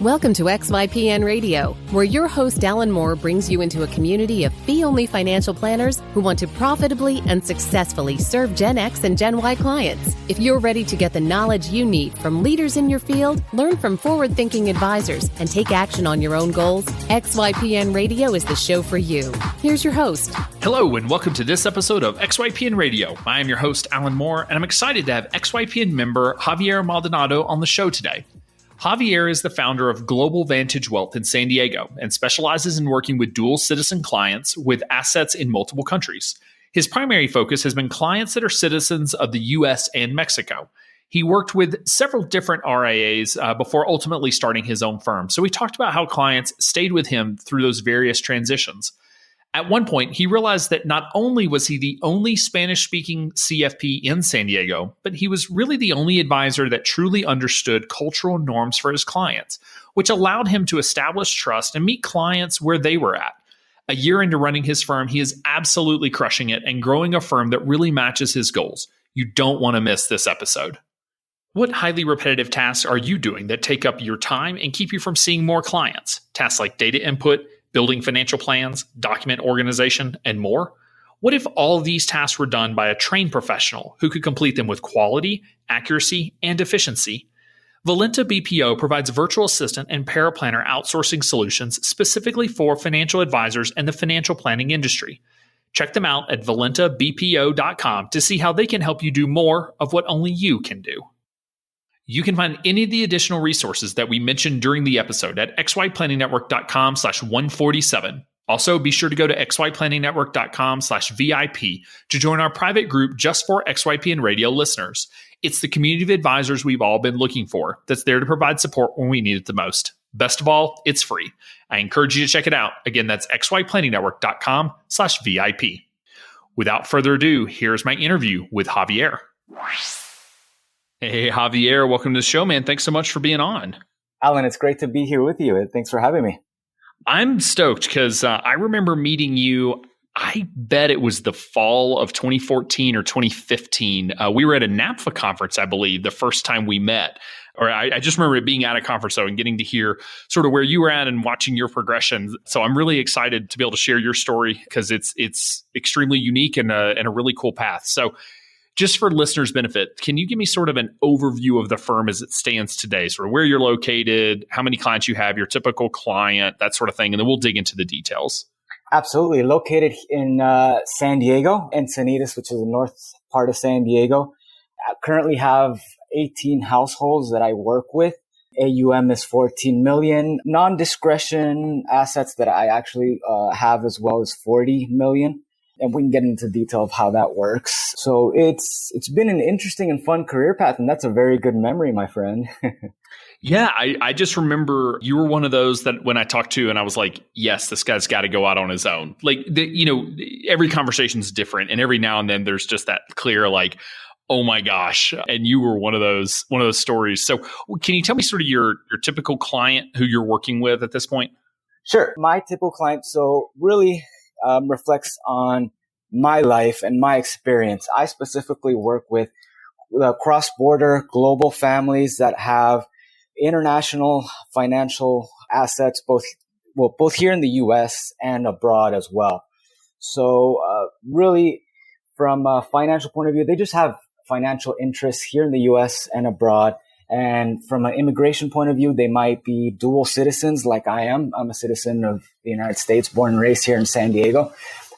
Welcome to XYPN Radio, where your host Alan Moore brings you into a community of fee-only financial planners who want to profitably and successfully serve Gen X and Gen Y clients. If you're ready to get the knowledge you need from leaders in your field, learn from forward-thinking advisors, and take action on your own goals, XYPN Radio is the show for you. Here's your host. Hello, and welcome to this episode of XYPN Radio. I am your host, Alan Moore, and I'm excited to have XYPN member Xavier Maldonado on the show today. Xavier is the founder of Global Vantage Wealth in San Diego and specializes in working with dual citizen clients with assets in multiple countries. His primary focus has been clients that are citizens of the U.S. and Mexico. He worked with several different RIAs before ultimately starting his own firm. So we talked about how clients stayed with him through those various transitions. At one point, he realized that not only was he the only Spanish-speaking CFP in San Diego, but he was really the only advisor that truly understood cultural norms for his clients, which allowed him to establish trust and meet clients where they were at. A year into running his firm, he is absolutely crushing it and growing a firm that really matches his goals. You don't want to miss this episode. What highly repetitive tasks are you doing that take up your time and keep you from seeing more clients? Tasks like data input, building financial plans, document organization, and more? What if all of these tasks were done by a trained professional who could complete them with quality, accuracy, and efficiency? Valenta BPO provides virtual assistant and paraplanner outsourcing solutions specifically for financial advisors and the financial planning industry. Check them out at valentabpo.com to see how they can help you do more of what only you can do. You can find any of the additional resources that we mentioned during the episode at xyplanningnetwork.com/147. Also, be sure to go to xyplanningnetwork.com/VIP to join our private group just for XYPN Radio listeners. It's the community of advisors we've all been looking for that's there to provide support when we need it the most. Best of all, it's free. I encourage you to check it out. Again, that's xyplanningnetwork.com/VIP. Without further ado, here's my interview with Xavier. Hey, Xavier, welcome to the show, man. Thanks so much for being on. Alan, it's great to be here with you. Thanks for having me. I'm stoked because I remember meeting you. I bet it was the fall of 2014 or 2015. We were at a NAPFA conference, I believe, the first time we met. Or I just remember it being at a conference, though, and getting to hear sort of where you were at and watching your progression. So I'm really excited to be able to share your story because it's extremely unique and a really cool path. So just for listeners' benefit, can you give me sort of an overview of the firm as it stands today? Sort of where you're located, how many clients you have, your typical client, that sort of thing, and then we'll dig into the details. Absolutely. Located in San Diego, Encinitas, which is the north part of San Diego. I currently have 18 households that I work with. AUM is 14 million. Non-discretion assets that I actually have as well as 40 million. And we can get into detail of how that works. So it's been an interesting and fun career path, and that's a very good memory, my friend. Yeah, I just remember you were one of those that when I talked to, and I was like, yes, this guy's got to go out on his own. Like, every conversation is different, and every now and then there's just that clear, like, oh my gosh, and you were one of those stories. So, can you tell me sort of your typical client who you're working with at this point? Sure, my typical client. So really. Reflects on my life and my experience. I specifically work with cross-border global families that have international financial assets, both here in the U.S. and abroad as well. So really, from a financial point of view, they just have financial interests here in the U.S. and abroad. And from an immigration point of view, they might be dual citizens like I am. I'm a citizen of the United States, born and raised here in San Diego,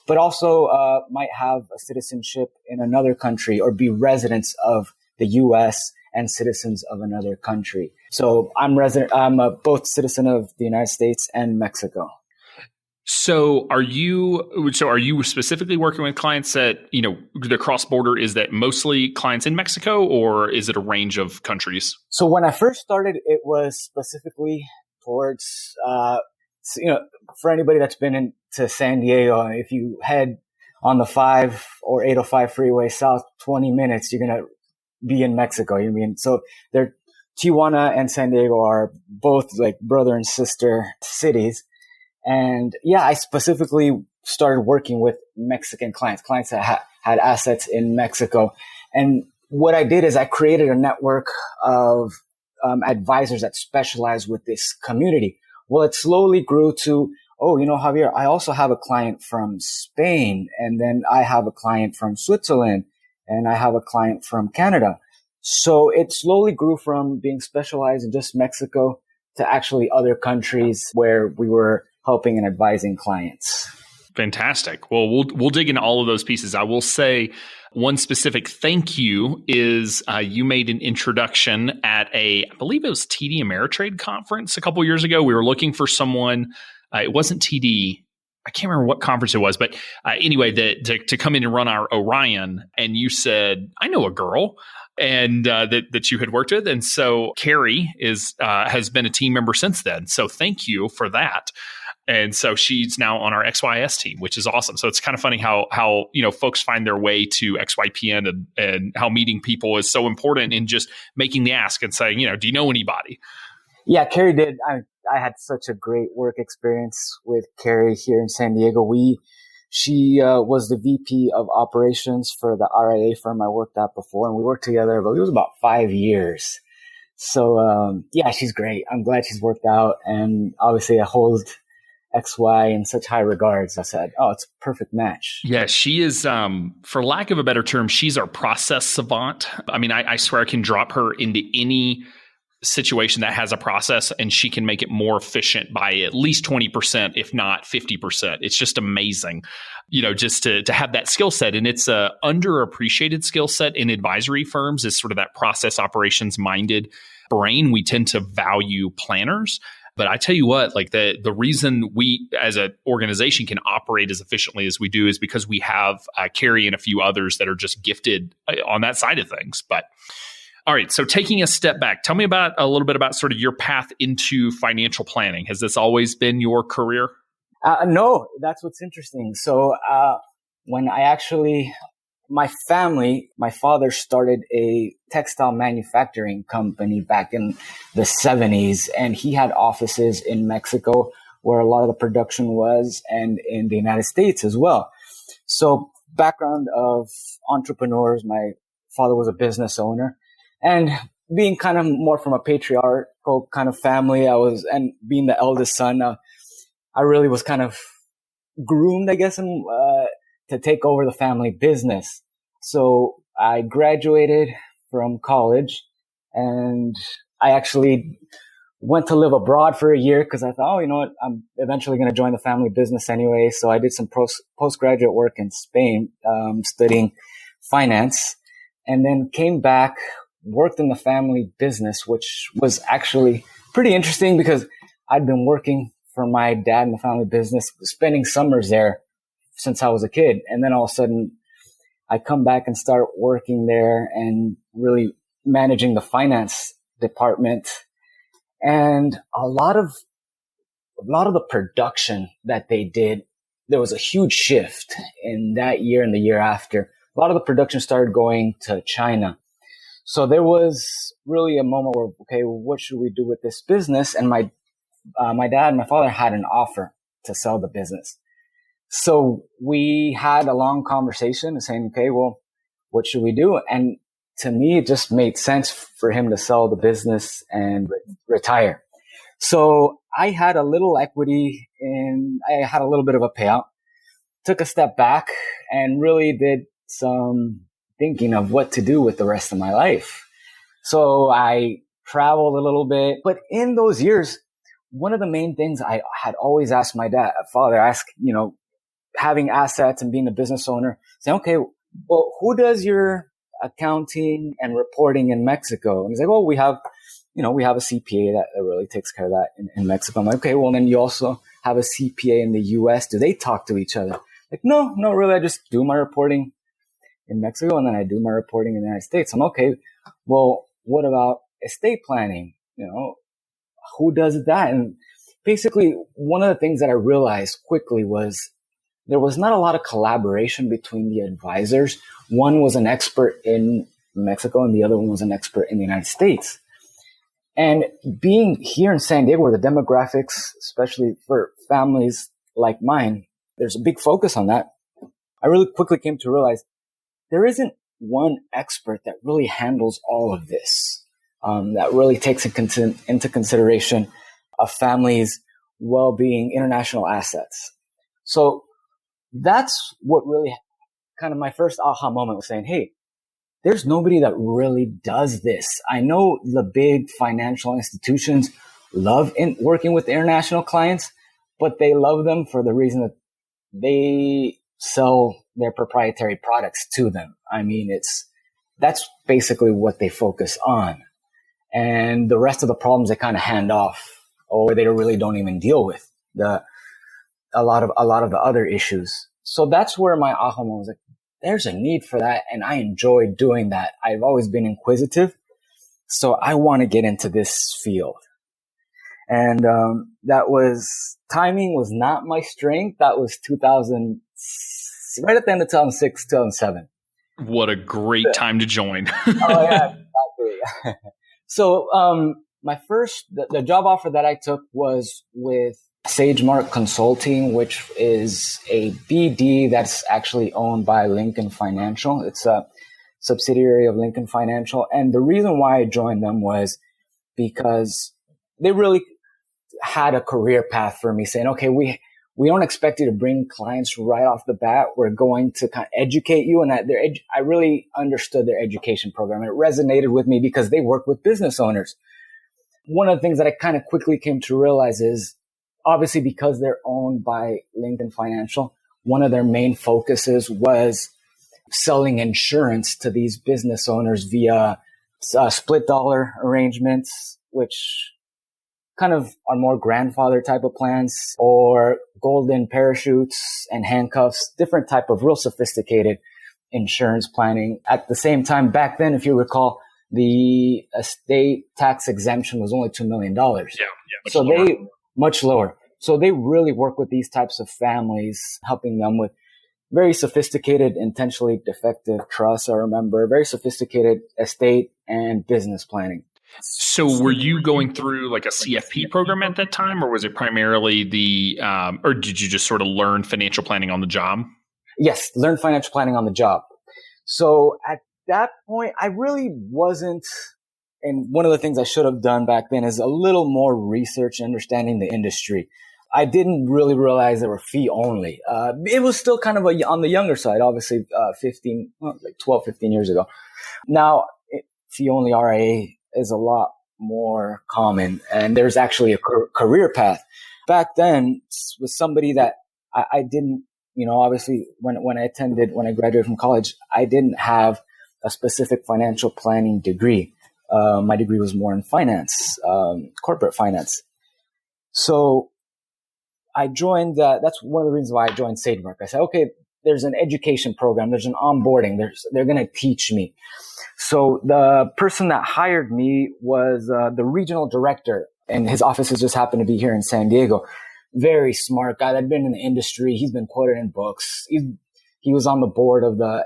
but also might have a citizenship in another country or be residents of the U.S. and citizens of another country. So I'm both citizen of the United States and Mexico. So are you specifically working with clients that, the cross-border, is that mostly clients in Mexico or is it a range of countries? So when I first started, it was specifically towards, for anybody that's been into San Diego, if you head on the 5 or 805 freeway south 20 minutes, you're going to be in Mexico. You know what I mean? So Tijuana and San Diego are both like brother and sister cities. And yeah, I specifically started working with Mexican clients that had assets in Mexico. And what I did is I created a network of advisors that specialize with this community. Well, it slowly grew to, oh, Javier, I also have a client from Spain, and then I have a client from Switzerland, and I have a client from Canada. So it slowly grew from being specialized in just Mexico to actually other countries where we were helping and advising clients. Fantastic. Well, we'll dig into all of those pieces. I will say one specific thank you is you made an introduction at I believe it was TD Ameritrade conference a couple of years ago. We were looking for someone. It wasn't TD. I can't remember what conference it was, but anyway, to come in and run our Orion. And you said, I know a girl and that you had worked with. And so Carrie has been a team member since then. So thank you for that. And so she's now on our XYS team, which is awesome. So it's kind of funny how folks find their way to XYPN and how meeting people is so important in just making the ask and saying, do you know anybody? Yeah, Carrie did. I had such a great work experience with Carrie here in San Diego. She was the VP of operations for the RIA firm I worked at before, and we worked together, but it was about 5 years. So, she's great. I'm glad she's worked out, and obviously I hold XY in such high regards. I said, oh, it's a perfect match. Yeah, she is, for lack of a better term, she's our process savant. I mean, I swear I can drop her into any situation that has a process and she can make it more efficient by at least 20%, if not 50%. It's just amazing, just to have that skill set. And it's a underappreciated skill set in advisory firms is sort of that process operations minded brain. We tend to value planners. But I tell you what, like the reason we as an organization can operate as efficiently as we do is because we have Carrie and a few others that are just gifted on that side of things. But all right, so taking a step back, tell me a little bit about sort of your path into financial planning. Has this always been your career? No, that's what's interesting. So when my father started a textile manufacturing company back in the 70s, and he had offices in Mexico where a lot of the production was, and in the United States as well. So background of entrepreneurs, my father was a business owner, and being kind of more from a patriarchal kind of family, and being the eldest son, I really was kind of groomed, I guess, to take over the family business. So I graduated from college, and I actually went to live abroad for a year because I thought, oh, you know what, I'm eventually going to join the family business anyway. So I did some postgraduate work in Spain, studying finance, and then came back, worked in the family business, which was actually pretty interesting because I'd been working for my dad in the family business, spending summers there since I was a kid. And then all of a sudden I come back and start working there and really managing the finance department. And a lot of the production that they did, there was a huge shift in that year and the year after. A lot of the production started going to China. So there was really a moment where, okay, what should we do with this business? And my dad and my father had an offer to sell the business. So we had a long conversation saying, okay, well, what should we do? And to me, it just made sense for him to sell the business and retire. So I had a little equity I had a little bit of a payout, took a step back and really did some thinking of what to do with the rest of my life. So I traveled a little bit, but in those years, one of the main things I had always asked my father, having assets and being a business owner, saying, okay, well, who does your accounting and reporting in Mexico? And he's like, well, we have a CPA that really takes care of that in Mexico. I'm like, okay, well, then you also have a CPA in the US. Do they talk to each other? Like, no, really. I just do my reporting in Mexico and then I do my reporting in the United States. I'm okay. Well, what about estate planning? Who does that? And basically one of the things that I realized quickly was there was not a lot of collaboration between the advisors. One was an expert in Mexico and the other one was an expert in the United States. And being here in San Diego, where the demographics, especially for families like mine, there's a big focus on that. I really quickly came to realize there isn't one expert that really handles all of this. that really takes into consideration a family's well-being, international assets. So that's what really kind of my first aha moment was saying, hey, there's nobody that really does this. I know the big financial institutions love working with international clients, but they love them for the reason that they sell their proprietary products to them. I mean, that's basically what they focus on. And the rest of the problems they kind of hand off, or they really don't even deal with a lot of the other issues. So that's where my aha moment was like, there's a need for that. And I enjoy doing that. I've always been inquisitive. So I want to get into this field. And timing was not my strength. That was right at the end of 2006, 2007. What a great time to join. Oh, yeah, exactly. So the job offer that I took was with SageMark Consulting, which is a BD that's actually owned by Lincoln Financial. It's a subsidiary of Lincoln Financial. And the reason why I joined them was because they really had a career path for me, saying, okay, we don't expect you to bring clients right off the bat. We're going to kind of educate you. And I really understood their education program. It resonated with me because they work with business owners. One of the things that I kind of quickly came to realize is, obviously, because they're owned by Lincoln Financial, one of their main focuses was selling insurance to these business owners via split dollar arrangements, which kind of are more grandfather type of plans, or golden parachutes and handcuffs, different type of real sophisticated insurance planning. At the same time, back then, if you recall, the estate tax exemption was only $2 million. Yeah, much lower. So they really work with these types of families, helping them with very sophisticated, intentionally defective trusts. I remember very sophisticated estate and business planning. So were you going through like a CFP program at that time, or was it primarily or did you just sort of learn financial planning on the job? Yes, learn financial planning on the job. So at that point, I really wasn't. And one of the things I should have done back then is a little more research, understanding the industry. I didn't really realize they were fee only. It was still kind of on the younger side, obviously, 12, 15 years ago. Now, fee only RIA is a lot more common, and there's actually a career path. Back then, with somebody that I didn't, obviously when I graduated from college, I didn't have a specific financial planning degree. My degree was more in finance, corporate finance. So I joined that's one of the reasons why I joined SageMark. I said, okay, there's an education program, there's an onboarding, they're going to teach me. So the person that hired me was the regional director, and his offices just happened to be here in San Diego. Very smart guy that'd been in the industry. He's been quoted in books. He was on the board of the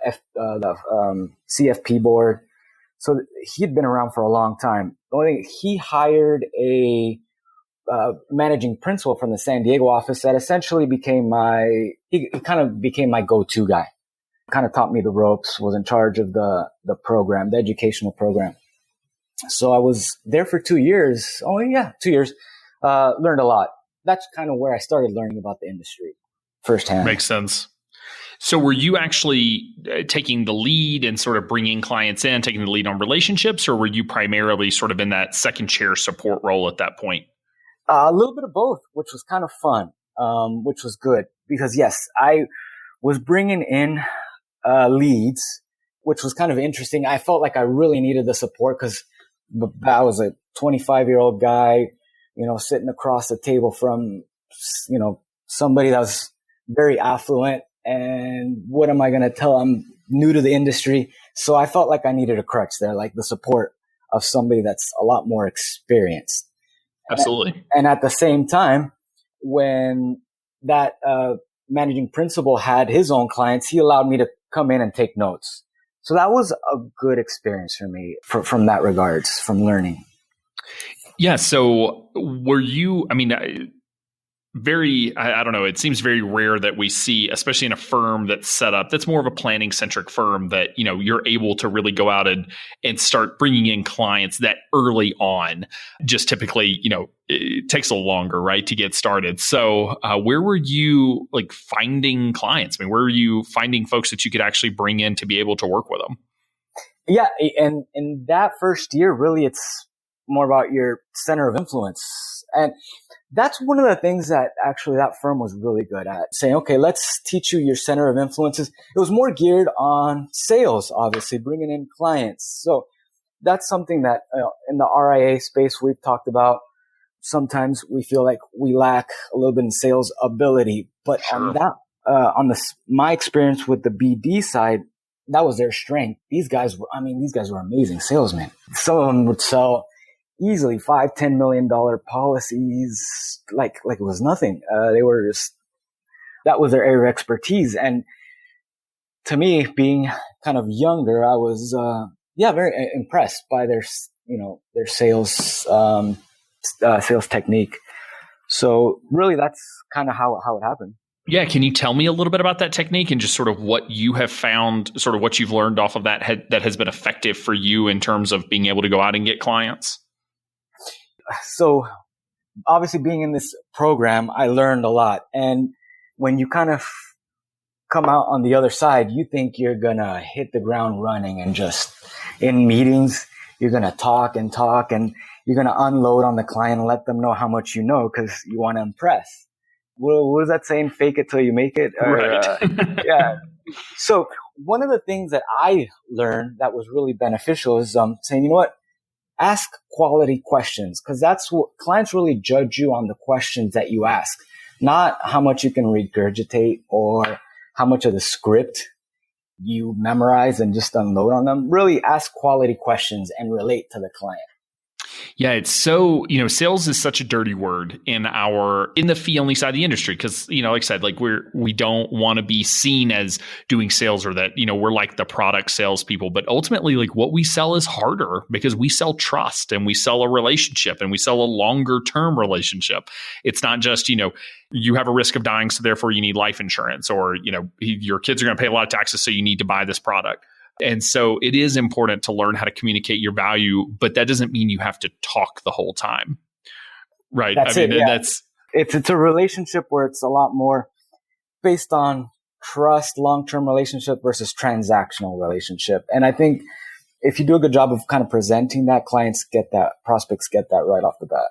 CFP board. So he'd been around for a long time. The only thing, he hired a managing principal from the San Diego office that essentially became he kind of became my go-to guy. Kind of taught me the ropes, was in charge of the program, the educational program. So I was there for 2 years. 2 years. Learned a lot. That's kind of where I started learning about the industry firsthand. Makes sense. So were you actually taking the lead and sort of bringing clients in, taking the lead on relationships, or were you primarily sort of in that second chair support role at that point? A little bit of both, which was kind of fun, which was good because, yes, I was bringing in leads, which was kind of interesting. I felt like I really needed the support because I was a 25-year-old guy, sitting across the table from, somebody that was very affluent. And what am I going to tell? I'm new to the industry. So I felt like I needed a crutch there, like the support of somebody that's a lot more experienced. Absolutely. And at the same time, when that managing principal had his own clients, he allowed me to come in and take notes. So that was a good experience for me from that regards, from learning. Yeah. So were you, I don't know, it seems very rare that we see, especially in a firm that's set up, that's more of a planning centric firm, that, you're able to really go out and start bringing in clients that early on. Just typically, it takes a little longer, right, to get started. So where were you finding clients? I mean, where were you finding folks that you could actually bring in to be able to work with them? Yeah. And in that first year, really, it's more about your center of influence. And that's one of the things that actually that firm was really good at, saying, okay, let's teach you your center of influences. It was more geared on sales, obviously, bringing in clients. So that's something that in the RIA space we've talked about. Sometimes we feel like we lack a little bit in sales ability, but Sure. My experience with the BD side, that was their strength. These guys were amazing salesmen. Some of them would sell easily $5-10 million policies like it was nothing. That was their area of expertise. And to me, being kind of younger, I was very impressed by their sales sales technique. So really, that's kind of how it happened. Yeah. Can you tell me a little bit about that technique and just sort of what you have found, sort of what you've learned off of that has been effective for you in terms of being able to go out and get clients? So obviously being in this program, I learned a lot. And when you kind of come out on the other side, you think you're going to hit the ground running and just in meetings, you're going to talk and you're going to unload on the client and let them know how much you know because you want to impress. What is that saying? Fake it till you make it? Right. Yeah. So one of the things that I learned that was really beneficial is saying, you know what? Ask quality questions, because that's what clients really judge you on, the questions that you ask, not how much you can regurgitate or how much of the script you memorize and just unload on them. Really ask quality questions and relate to the client. Yeah, it's so, sales is such a dirty word in the fee only side of the industry. Cause, like I said, we don't want to be seen as doing sales or that, we're like the product salespeople, but ultimately what we sell is harder because we sell trust and we sell a relationship and we sell a longer term relationship. It's not just, you have a risk of dying, so therefore you need life insurance, or, your kids are going to pay a lot of taxes, so you need to buy this product. And so it is important to learn how to communicate your value, but that doesn't mean you have to talk the whole time. Right. It's a relationship where it's a lot more based on trust, long-term relationship versus transactional relationship. And I think if you do a good job of kind of presenting that, prospects get that right off the bat.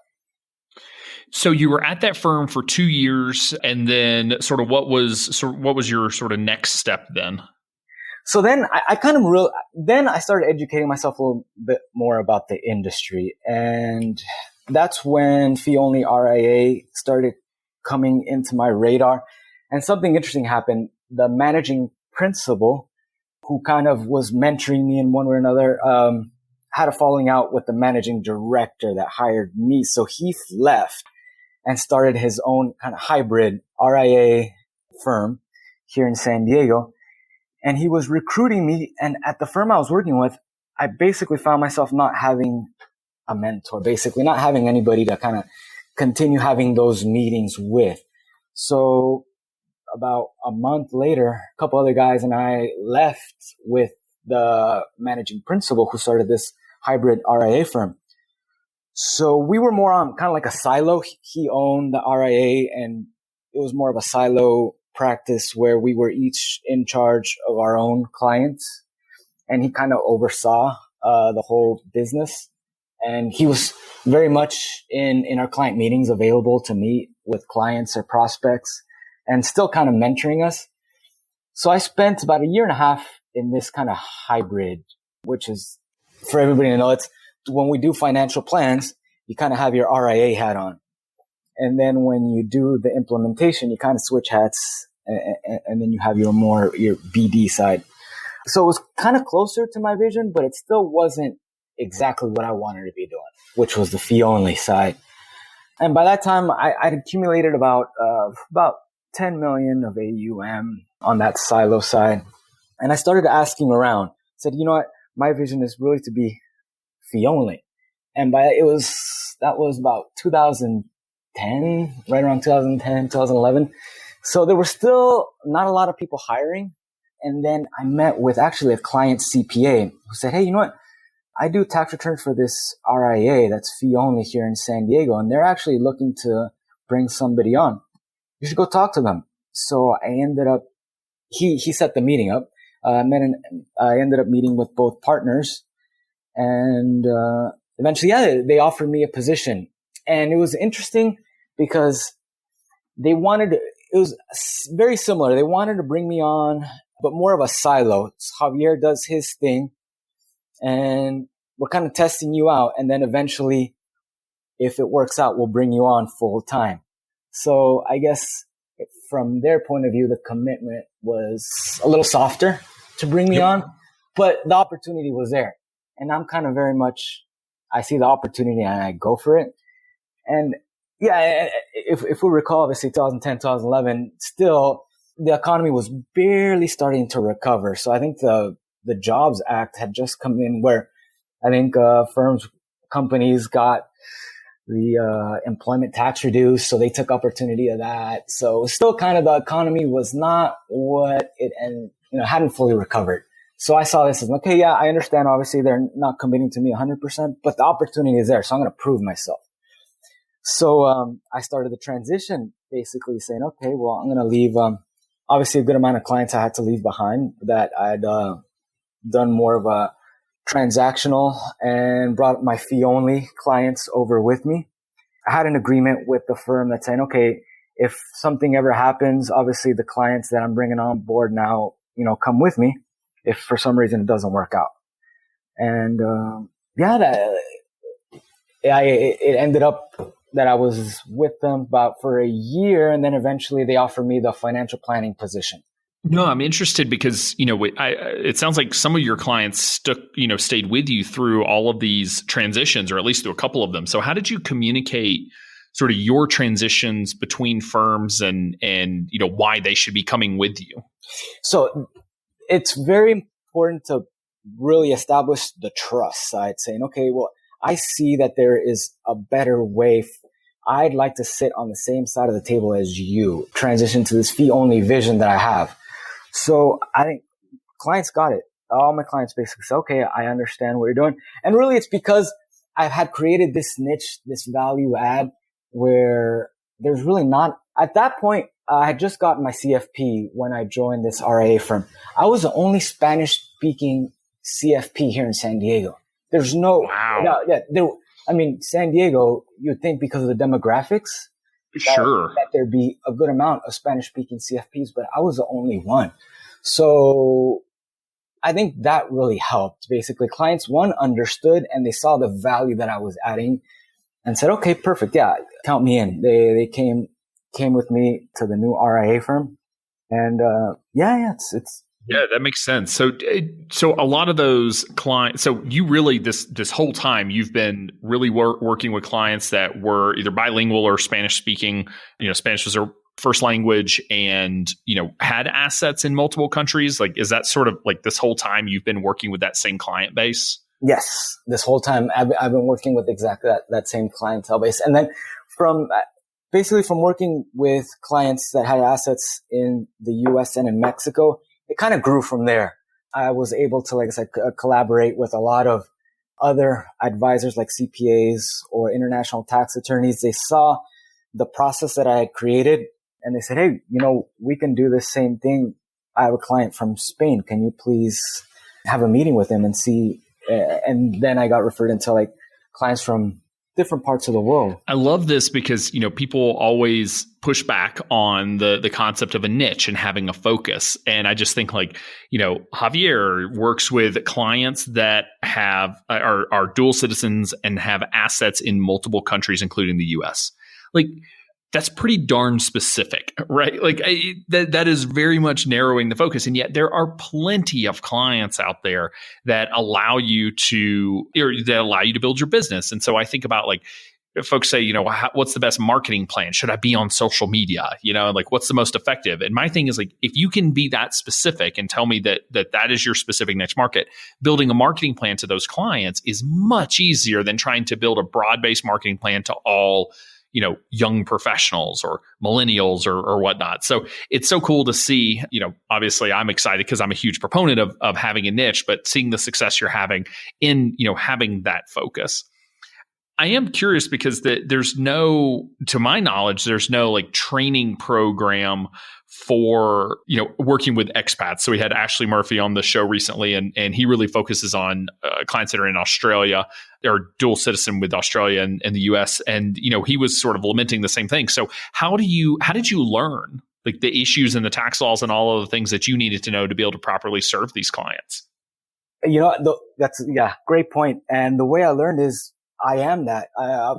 So you were at that firm for 2 years, and then what was your sort of next step then? So then I started educating myself a little bit more about the industry. And that's when fee-only RIA started coming into my radar. And something interesting happened. The managing principal, who kind of was mentoring me in one way or another, had a falling out with the managing director that hired me. So he left and started his own kind of hybrid RIA firm here in San Diego. And he was recruiting me. And at the firm I was working with, I basically found myself not having a mentor, basically not having anybody to kind of continue having those meetings with. So about a month later, a couple other guys and I left with the managing principal who started this hybrid RIA firm. So we were more on kind of like a silo. He owned the RIA and it was more of a silo practice where we were each in charge of our own clients, and he kind of oversaw the whole business. And he was very much in our client meetings, available to meet with clients or prospects and still kind of mentoring us. So I spent about 1.5 years in this kind of hybrid, which is, for everybody to know, it's when we do financial plans, you kind of have your RIA hat on. And then when you do the implementation, you kind of switch hats, and then you have your BD side. So it was kind of closer to my vision, but it still wasn't exactly what I wanted to be doing, which was the fee only side. And by that time, I'd accumulated about 10 million of AUM on that silo side. And I started asking around, said, you know what, my vision is really to be fee only. And that was about 2010, 2010, right around 2010, 2011. So there were still not a lot of people hiring. And then I met with actually a client CPA who said, hey, you know what? I do tax returns for this RIA that's fee only here in San Diego, and they're actually looking to bring somebody on. You should go talk to them. So I ended up, he set the meeting up. I ended up meeting with both partners, and eventually, they offered me a position. And it was interesting because it was very similar. They wanted to bring me on, but more of a silo. Javier does his thing, and we're kind of testing you out. And then eventually, if it works out, we'll bring you on full time. So I guess from their point of view, the commitment was a little softer to bring me on, but the opportunity was there. And I'm kind of very much, I see the opportunity and I go for it. And yeah, if we recall, obviously 2010, 2011, still the economy was barely starting to recover. So I think the Jobs Act had just come in where I think companies got the employment tax reduced, so they took opportunity of that. So still kind of the economy was not what it, and hadn't fully recovered. So I saw this as, okay, yeah, I understand. Obviously, they're not committing to me 100%, but the opportunity is there. So I'm going to prove myself. So I started the transition, basically saying, okay, well, I'm going to leave. Obviously, a good amount of clients I had to leave behind that I'd done more of a transactional and brought my fee-only clients over with me. I had an agreement with the firm that's saying, okay, if something ever happens, obviously the clients that I'm bringing on board now, come with me if for some reason it doesn't work out. And it ended up that I was with them about for a year, and then eventually they offered me the financial planning position. No, I'm interested because, it sounds like some of your clients stayed with you through all of these transitions, or at least through a couple of them. So how did you communicate sort of your transitions between firms and why they should be coming with you? So it's very important to really establish the trust side, saying, okay, well, I see that there is a better way. I'd like to sit on the same side of the table as you, transition to this fee-only vision that I have. So I think clients got it. All my clients basically say, okay, I understand what you're doing. And really it's because I've had created this niche, this value add where there's really not, at that point, I had just gotten my CFP when I joined this RIA firm. I was the only Spanish-speaking CFP here in San Diego. There's no, wow. San Diego, you'd think because of the demographics, sure, that there'd be a good amount of Spanish-speaking CFPs, but I was the only one. So I think that really helped. Basically, clients, one, understood and they saw the value that I was adding and said, okay, perfect. Yeah, count me in. They came with me to the new RIA firm. And it's yeah, that makes sense. So a lot of those clients, so you really, this whole time you've been really working with clients that were either bilingual or Spanish speaking, Spanish was their first language, and, had assets in multiple countries. Like, is that sort of like this whole time you've been working with that same client base? Yes. This whole time I've been working with exactly that same clientele base. And then from working with clients that had assets in the US and in Mexico, it kind of grew from there. I was able to, like I said, collaborate with a lot of other advisors like CPAs or international tax attorneys. They saw the process that I had created and they said, hey, we can do the same thing. I have a client from Spain. Can you please have a meeting with him and see? And then I got referred into like clients from different parts of the world. I love this because, people always push back on the concept of a niche and having a focus. And I just think Javier works with clients that are dual citizens and have assets in multiple countries, including the US. Like, that's pretty darn specific, right? Like that is very much narrowing the focus. And yet there are plenty of clients out there that allow you to build your business. And so I think about like, folks say, what's the best marketing plan? Should I be on social media? What's the most effective? And my thing is like, if you can be that specific and tell me that is your specific niche market, building a marketing plan to those clients is much easier than trying to build a broad-based marketing plan to all young professionals or millennials or whatnot. So it's so cool to see, obviously I'm excited because I'm a huge proponent of having a niche, but seeing the success you're having in, having that focus. I am curious because to my knowledge, there's no like training program for, working with expats. So we had Ashley Murphy on the show recently, and he really focuses on clients that are in Australia or dual citizen with Australia and the US. And, he was sort of lamenting the same thing. So how did you learn like the issues and the tax laws and all of the things that you needed to know to be able to properly serve these clients? Great point. And the way I learned is I am that.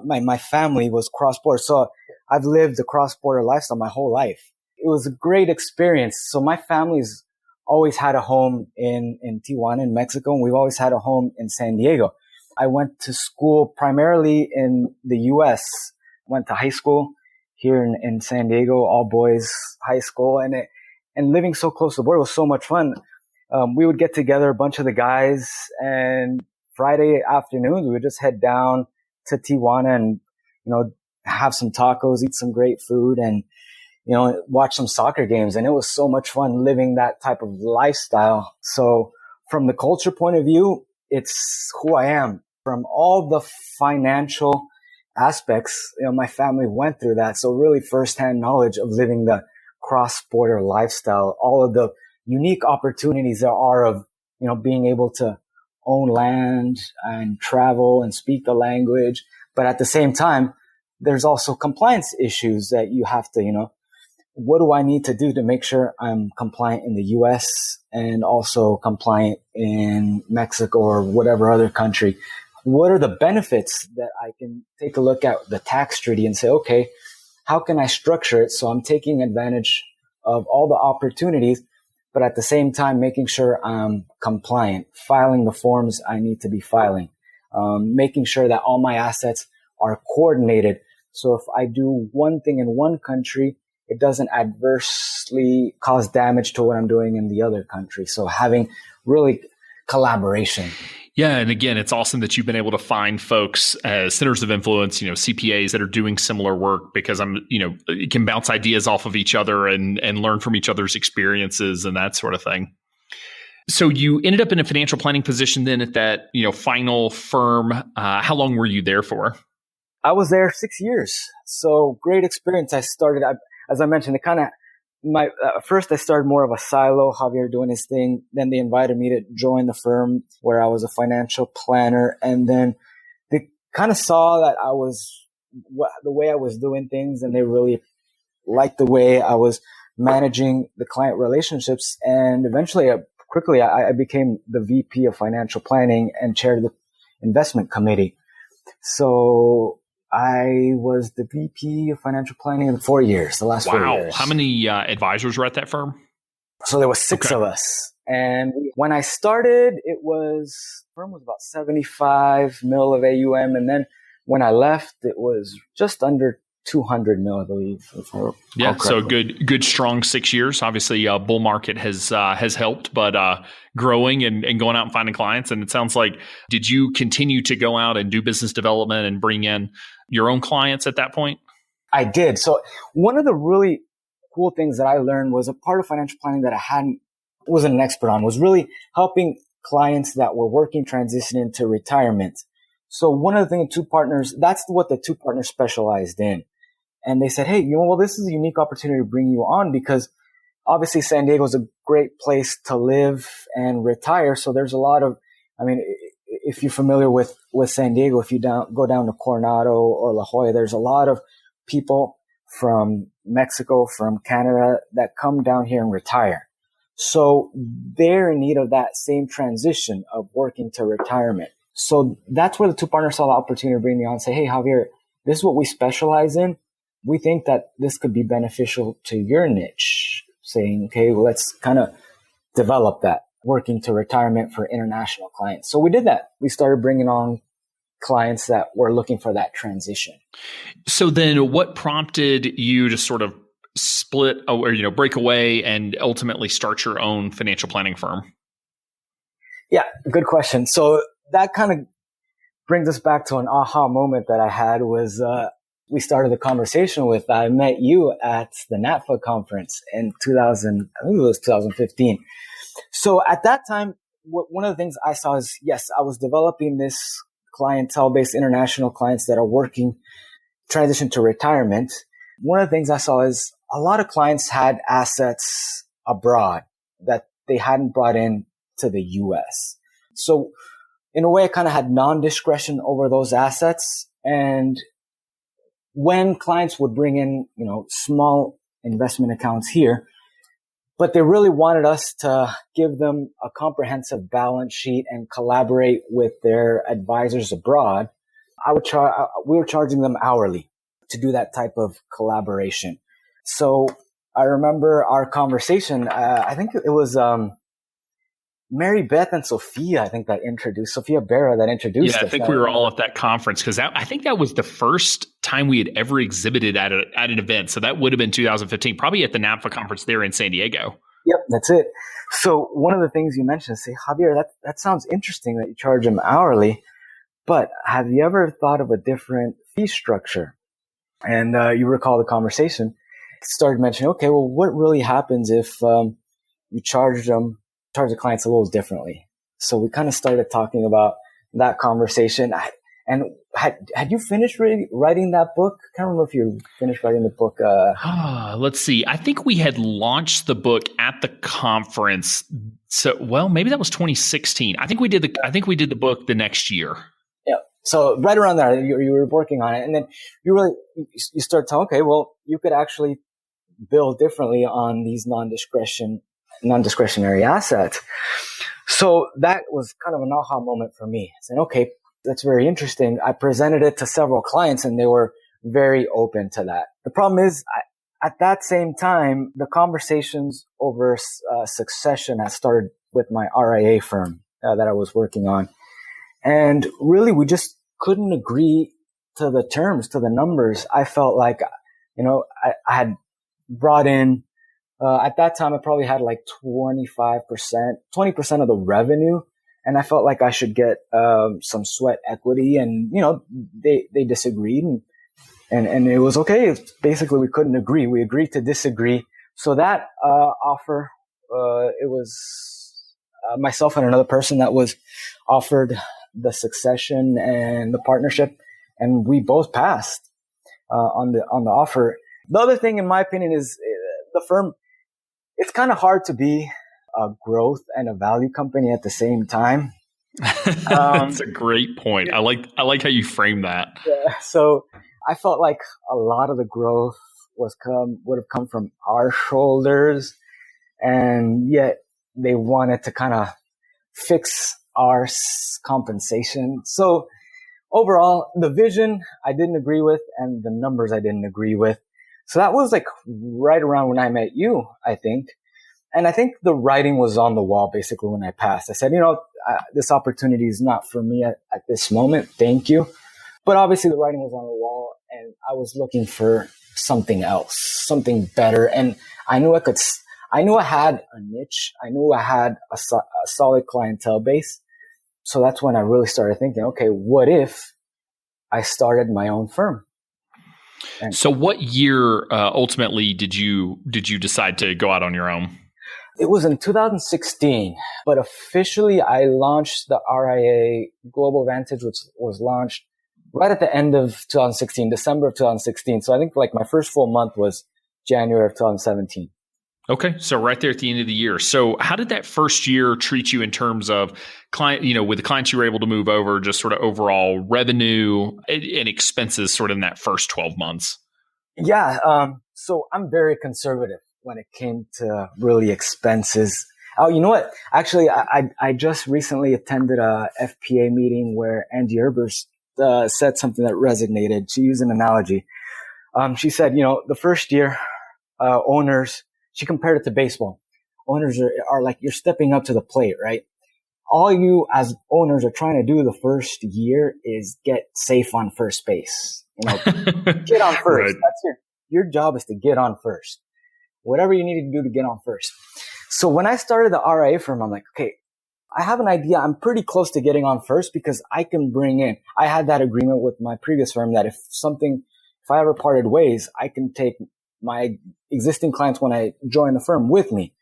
My family was cross-border. So I've lived a cross-border lifestyle my whole life. It was a great experience. So my family's always had a home in Tijuana in Mexico, and we've always had a home in San Diego. I went to school primarily in the US, went to high school here in San Diego, all boys high school, and living so close to the border was so much fun. We would get together, a bunch of the guys, and Friday afternoons, we would just head down to Tijuana and, have some tacos, eat some great food, and, watch some soccer games. And it was so much fun living that type of lifestyle. So from the culture point of view, it's who I am. From all the financial aspects, my family went through that. So really firsthand knowledge of living the cross-border lifestyle, all of the unique opportunities there are of, being able to own land and travel and speak the language. But at the same time, there's also compliance issues that you have to, what do I need to do to make sure I'm compliant in the US and also compliant in Mexico or whatever other country? What are the benefits that I can take a look at the tax treaty and say, okay, how can I structure it so I'm taking advantage of all the opportunities, but at the same time, making sure I'm compliant, filing the forms I need to be filing, making sure that all my assets are coordinated. So if I do one thing in one country, it doesn't adversely cause damage to what I'm doing in the other country. So having really collaboration. Yeah. And again, it's awesome that you've been able to find folks as centers of influence, CPAs that are doing similar work, because you can bounce ideas off of each other and learn from each other's experiences and that sort of thing. So you ended up in a financial planning position then at that, final firm. How long were you there for? I was there 6 years. So great experience. I started, as I mentioned, first I started more of a silo, Javier doing his thing. Then they invited me to join the firm where I was a financial planner. And then they kind of saw that the way I was doing things, and they really liked the way I was managing the client relationships. And eventually, quickly, I became the VP of financial planning and chaired the investment committee. So I was the VP of financial planning in 4 years, the last 4 years. How many advisors were at that firm? So there was six of us. And when I started, the firm was about 75 mil of AUM. And then when I left, it was just under 200 mil, I believe. Yeah, so a good strong 6 years. Obviously, bull market has helped, but growing and going out and finding clients. And it sounds like, did you continue to go out and do business development and bring in your own clients at that point? I did. So one of the really cool things that I learned was a part of financial planning that I wasn't an expert on, was really helping clients that were working transition into retirement. So one of the things, that's what the two partners specialized in. And they said, hey, this is a unique opportunity to bring you on, because obviously San Diego is a great place to live and retire. So there's a lot of, if you're familiar with San Diego, if you go down to Coronado or La Jolla, there's a lot of people from Mexico, from Canada that come down here and retire. So they're in need of that same transition of working to retirement. So that's where the two partners saw the opportunity to bring me on and say, hey, Javier, this is what we specialize in. We think that this could be beneficial to your niche. Saying, okay, well, let's kind of develop that, working to retirement for international clients. So we did that. We started bringing on clients that were looking for that transition. So then what prompted you to sort of split or, break away and ultimately start your own financial planning firm? Yeah, good question. So that kind of brings us back to an aha moment that I had was, we started the conversation with, I met you at the NATFA conference in 2000, I think it was 2015. So at that time, one of the things I saw is, yes, I was developing this clientele-based international clients that are working, transition to retirement. One of the things I saw is a lot of clients had assets abroad that they hadn't brought in to the US. So in a way, I kind of had non-discretion over those assets. And when clients would bring in, small investment accounts here, but they really wanted us to give them a comprehensive balance sheet and collaborate with their advisors abroad, we were charging them hourly to do that type of collaboration. So I remember our conversation. I think it was Mary Beth and Sophia, Sophia Berra that introduced us. Yeah, I think we were all at that conference because I think that was the first time we had ever exhibited at an event. So that would have been 2015, probably at the NAPFA conference there in San Diego. Yep, that's it. So one of the things you mentioned is, say, Javier, that sounds interesting that you charge them hourly, but have you ever thought of a different fee structure? And you recall the conversation. Started mentioning, okay, well, what really happens if you charge the clients a little differently? So we kind of started talking about that conversation. And had you finished writing that book? I can't remember if you finished writing the book. Let's see. I think we had launched the book at the conference. So, maybe that was 2016. I think we did the book the next year. Yeah. So right around there, you were working on it, and then you start talking. Okay, well, you could actually bill differently on these non-discretionary assets. So that was kind of an aha moment for me. Saying, okay, that's very interesting. I presented it to several clients and they were very open to that. The problem is, at that same time, the conversations over succession had started with my RIA firm that I was working on. And really, we just couldn't agree to the terms, to the numbers. I felt like, I had brought in, at that time, I probably had like 20% of the revenue. And I felt like I should get some sweat equity. And, they disagreed. And it was okay. Basically, we couldn't agree. We agreed to disagree. So that offer, it was myself and another person that was offered the succession and the partnership. And we both passed on the offer. The other thing, in my opinion, is the firm, it's kind of hard to be a growth and a value company at the same time. That's a great point. I like how you frame that. Yeah, so I felt like a lot of the growth would have come from our shoulders, and yet they wanted to kind of fix our compensation. So overall, the vision I didn't agree with, and the numbers I didn't agree with. So that was like right around when I met you, I think. And I think the writing was on the wall basically when I passed. I said, this opportunity is not for me at this moment. Thank you. But obviously the writing was on the wall and I was looking for something else, something better. And I knew I had a niche. I knew I had a solid clientele base. So that's when I really started thinking, okay, what if I started my own firm? And so what year ultimately did you decide to go out on your own? It was in 2016, but officially I launched the RIA Global Vantage, which was launched right at the end of 2016, December of 2016. So I think like my first full month was January of 2017. Okay. So right there at the end of the year. So how did that first year treat you in terms of client, with the clients you were able to move over, just sort of overall revenue and expenses sort of in that first 12 months? Yeah. So I'm very conservative when it came to really expenses. Oh, you know what? Actually, I just recently attended a FPA meeting where Andy Erbers said something that resonated. She used an analogy. She said, the first year, owners, she compared it to baseball. Owners are like, you're stepping up to the plate, right? All you as owners are trying to do the first year is get safe on first base. Get on first. Right. That's your job is to get on first. Whatever you need to do to get on first. So when I started the RIA firm, I'm like, okay, I have an idea. I'm pretty close to getting on first because I can bring in, I had that agreement with my previous firm that if if I ever parted ways, I can take my existing clients when I join the firm with me.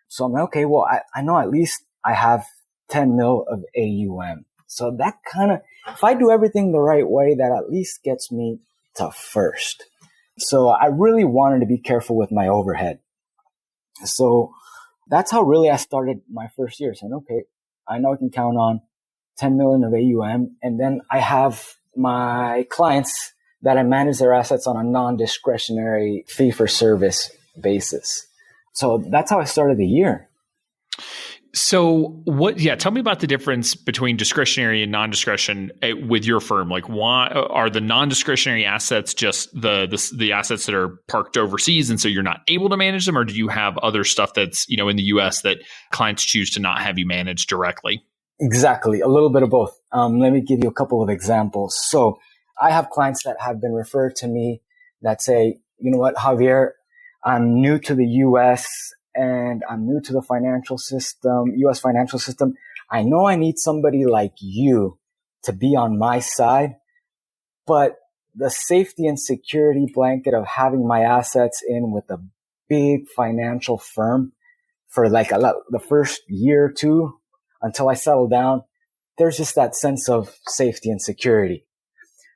So I'm like, okay, well, I know at least I have 10 mil of AUM. So that kind of, if I do everything the right way, that at least gets me to first. So I really wanted to be careful with my overhead. So that's how really I started my first year, saying, okay, I know I can count on 10 million of AUM. And then I have my clients that I manage their assets on a non-discretionary fee for service basis. So that's how I started the year. So tell me about the difference between discretionary and non-discretion with your firm. Like, why are the non-discretionary assets just the assets that are parked overseas and so you're not able to manage them? Or do you have other stuff that's, in the US that clients choose to not have you manage directly? Exactly. A little bit of both. Let me give you a couple of examples. So I have clients that have been referred to me that say, you know what, Javier, I'm new to the US and I'm new to the financial system, US financial system. I know I need somebody like you to be on my side, but the safety and security blanket of having my assets in with a big financial firm for like the first year or two until I settle down, there's just that sense of safety and security.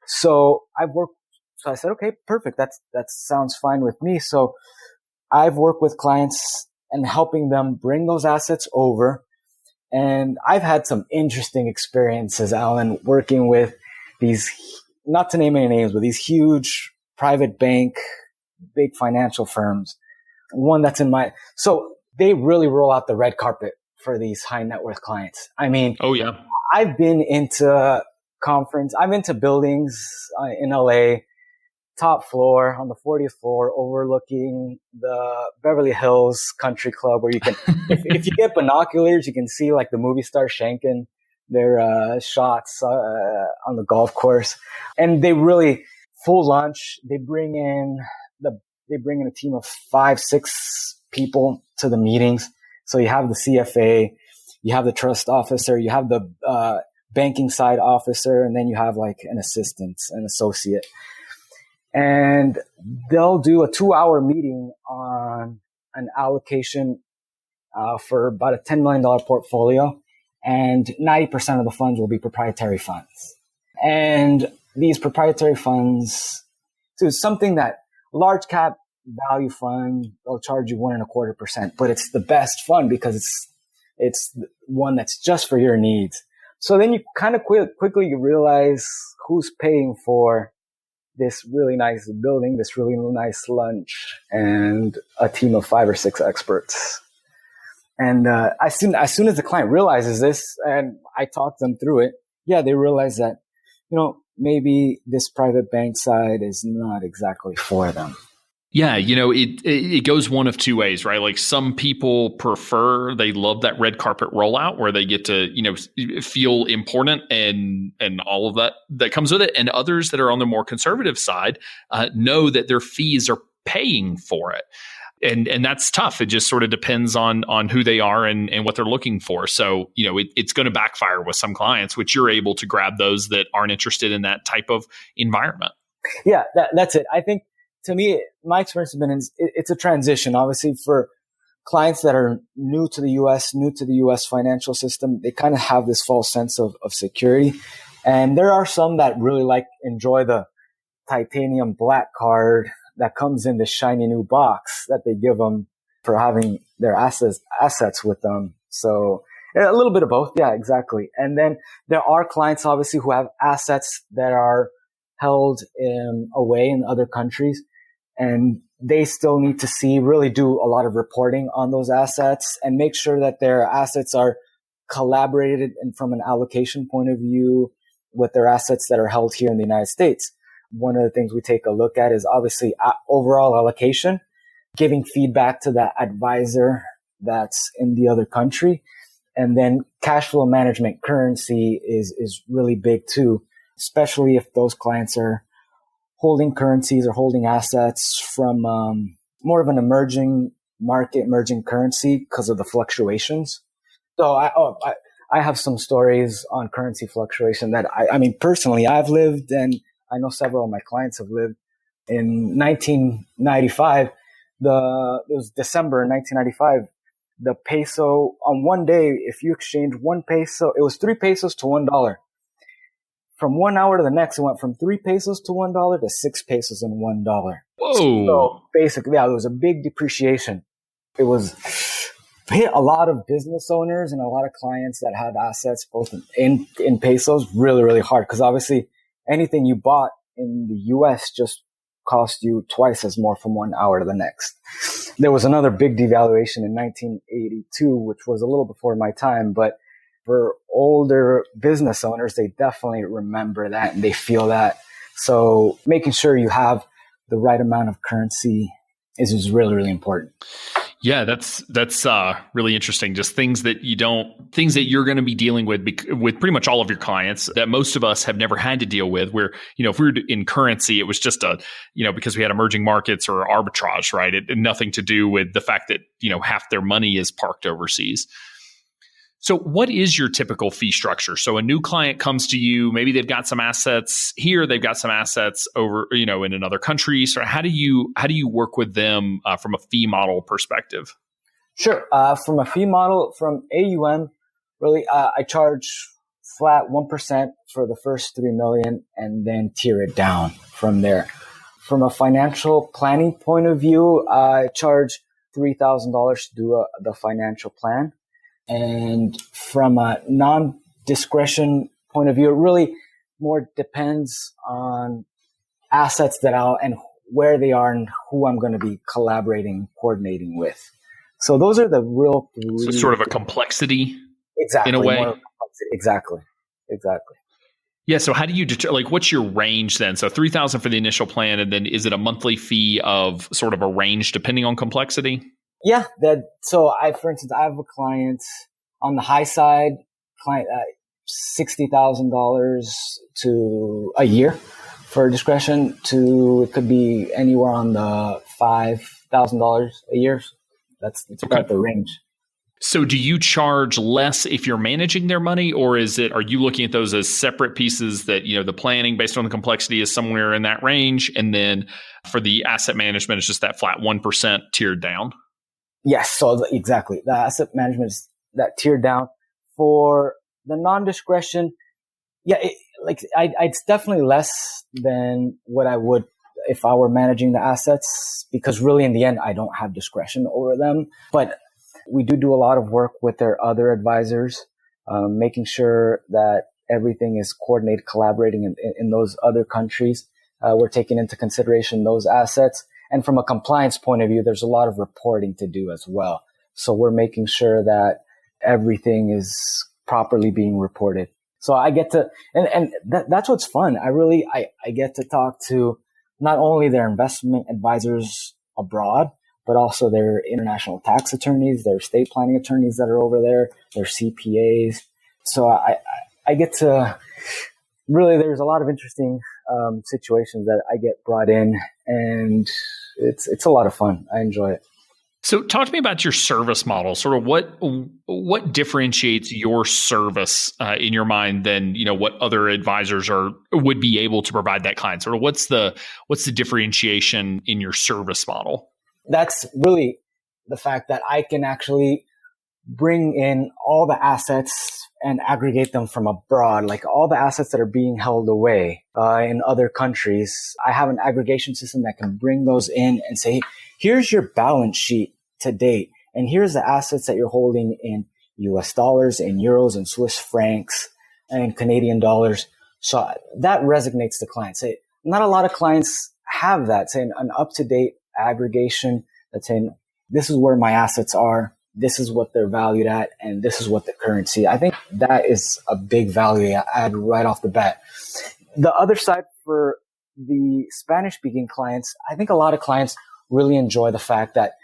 So I said, okay, perfect. That sounds fine with me. So I've worked with clients and helping them bring those assets over. And I've had some interesting experiences, Alan, working with these, not to name any names, but these huge private bank, big financial firms. One that's so they really roll out the red carpet for these high net worth clients. I mean, oh yeah, I've been into buildings in LA, top floor on the 40th floor overlooking the Beverly Hills Country Club where you can, if you get binoculars, you can see like the movie star shanking their shots on the golf course. And they really full lunch. They bring in a team of 5-6 people to the meetings. So you have the CFA, you have the trust officer, you have the banking side officer, and then you have like an assistant, an associate. And they'll do a 2-hour meeting on an allocation for about a $10 million portfolio. And 90% of the funds will be proprietary funds. And these proprietary funds, so it's something that large cap value fund, they'll charge you 1.25%, but it's the best fund because it's one that's just for your needs. So then you kind of quickly you realize who's paying for this really nice building, this really nice lunch, and a team of 5 or 6 experts. And as soon as the client realizes this, and I talk them through it, they realize that, maybe this private bank side is not exactly for them. Yeah, it goes one of two ways, right? Like some people they love that red carpet rollout where they get to, feel important and all of that comes with it. And others that are on the more conservative side know that their fees are paying for it. And that's tough. It just sort of depends on who they are and what they're looking for. So, it's going to backfire with some clients, which you're able to grab those that aren't interested in that type of environment. Yeah, that's it. I think, to me, my experience has been it's a transition. Obviously, for clients that are new to the U.S. financial system, they kind of have this false sense of security. And there are some that really enjoy the titanium black card that comes in the shiny new box that they give them for having their assets with them. So a little bit of both. Yeah, exactly. And then there are clients, obviously, who have assets that are held away in other countries. And they still need to really do a lot of reporting on those assets and make sure that their assets are collaborated and from an allocation point of view with their assets that are held here in the United States. One of the things we take a look at is obviously overall allocation, giving feedback to that advisor that's in the other country. And then cash flow management currency is really big too, especially if those clients are holding currencies or holding assets from more of an emerging market, emerging currency because of the fluctuations. So I have some stories on currency fluctuation that I mean, personally, I've lived and I know several of my clients have lived In 1995, it was December 1995, the peso on one day, if you exchange 1 peso, it was 3 pesos to $1. From 1 hour to the next, it went from 3 pesos to $1 to 6 pesos and $1. Whoa. So basically, yeah, it was a big depreciation. It was hit a lot of business owners and a lot of clients that had assets both in pesos really, really hard. Because obviously anything you bought in the US just cost you twice as more from 1 hour to the next. There was another big devaluation in 1982, which was a little before my time, but for older business owners, they definitely remember that and they feel that. So making sure you have the right amount of currency is really, really important. Yeah, that's really interesting. Just things that you're going to be dealing with pretty much all of your clients that most of us have never had to deal with. Where, if we were in currency, it was just because we had emerging markets or arbitrage, right? It had nothing to do with the fact that, half their money is parked overseas. So what is your typical fee structure? So a new client comes to you, maybe they've got some assets here, they've got some assets over, in another country. So how do you work with them from a fee model perspective? Sure. From a fee model, from AUM, really, I charge flat 1% for the first 3 million and then tier it down from there. From a financial planning point of view, I charge $3,000 to do the financial plan. And from a non-discretion point of view, it really more depends on assets and where they are and who I'm going to be collaborating, coordinating with. So those are the real three. So sort of a complexity, exactly, in a way. Exactly. Yeah. So how do you what's your range then? So 3,000 for the initial plan, and then is it a monthly fee of sort of a range depending on complexity? Yeah. For instance, I have a client on the high side, $60,000 to a year for discretion to, it could be anywhere on the $5,000 a year. That's about the range. So do you charge less if you're managing their money, or are you looking at those as separate pieces that, the planning based on the complexity is somewhere in that range, and then for the asset management, it's just that flat 1% tiered down? Yes, so exactly. The asset management is that tiered down. For the non-discretion, yeah, it's definitely less than what I would if I were managing the assets, because really in the end, I don't have discretion over them. But we do a lot of work with their other advisors, making sure that everything is coordinated, collaborating in those other countries. We're taking into consideration those assets. And from a compliance point of view, there's a lot of reporting to do as well. So we're making sure that everything is properly being reported. So I get to, and that's what's fun. I get to talk to not only their investment advisors abroad, but also their international tax attorneys, their estate planning attorneys that are over there, their CPAs. So I get to really, there's a lot of interesting situations that I get brought in, and it's a lot of fun. I enjoy it. So talk to me about your service model. Sort of what differentiates your service in your mind than what other advisors would be able to provide that client. Sort of what's the differentiation in your service model? That's really the fact that I can actually bring in all the assets and aggregate them from abroad, like all the assets that are being held away in other countries. I have an aggregation system that can bring those in and say, here's your balance sheet to date, and here's the assets that you're holding in US dollars, in euros, and Swiss francs, and Canadian dollars. So that resonates to clients. Not a lot of clients have that, saying an up-to-date aggregation that's saying, this is where my assets are, this is what they're valued at, and this is what the currency. I think that is a big value add right off the bat. The other side, for the Spanish-speaking clients, I think a lot of clients really enjoy the fact that